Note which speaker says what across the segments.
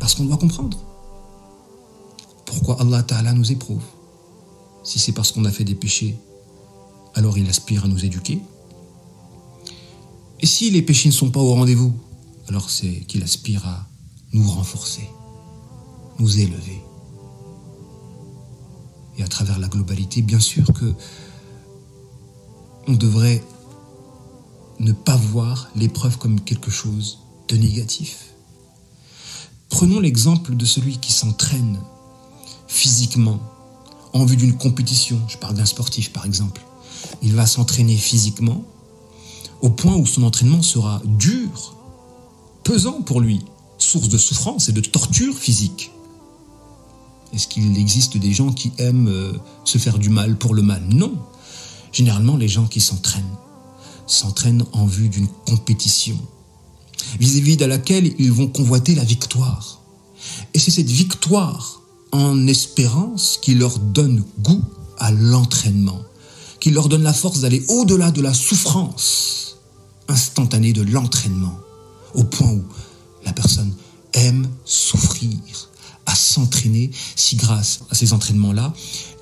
Speaker 1: Parce qu'on doit comprendre pourquoi Allah Ta'ala nous éprouve. Si c'est parce qu'on a fait des péchés, alors il aspire à nous éduquer. Et si les péchés ne sont pas au rendez-vous, alors c'est qu'il aspire à nous renforcer, nous élever. Et à travers la globalité, bien sûr que on devrait ne pas voir l'épreuve comme quelque chose de négatif. Prenons l'exemple de celui qui s'entraîne physiquement en vue d'une compétition. Je parle d'un sportif par exemple. Il va s'entraîner physiquement au point où son entraînement sera dur, pesant pour lui, source de souffrance et de torture physique. Est-ce qu'il existe des gens qui aiment se faire du mal pour le mal? Non. Généralement, les gens qui s'entraînent en vue d'une compétition, vis-à-vis de laquelle ils vont convoiter la victoire. Et c'est cette victoire en espérance qui leur donne goût à l'entraînement, qui leur donne la force d'aller au-delà de la souffrance instantanée de l'entraînement, au point où la personne aime souffrir, à s'entraîner, si grâce à ces entraînements-là,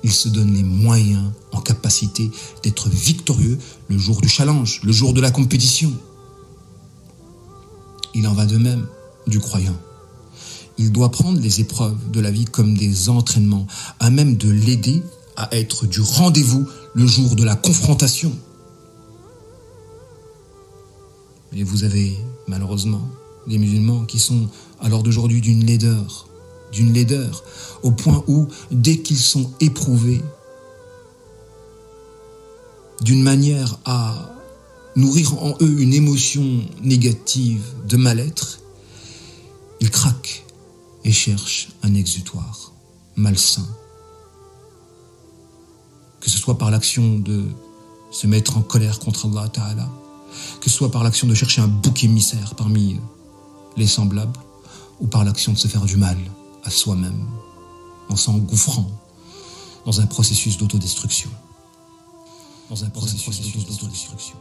Speaker 1: il se donne les moyens, en capacité d'être victorieux le jour du challenge, le jour de la compétition. Il en va de même du croyant. Il doit prendre les épreuves de la vie comme des entraînements, à même de l'aider à être du rendez-vous le jour de la confrontation. Et vous avez, malheureusement, des musulmans qui sont à l'heure d'aujourd'hui d'une laideur, au point où, dès qu'ils sont éprouvés, d'une manière à nourrir en eux une émotion négative de mal-être, ils craquent et cherchent un exutoire malsain. Que ce soit par l'action de se mettre en colère contre Allah Ta'ala, que ce soit par l'action de chercher un bouc émissaire parmi les semblables, ou par l'action de se faire du mal à soi-même, en s'engouffrant dans un processus d'autodestruction. Dans un processus d'autodestruction.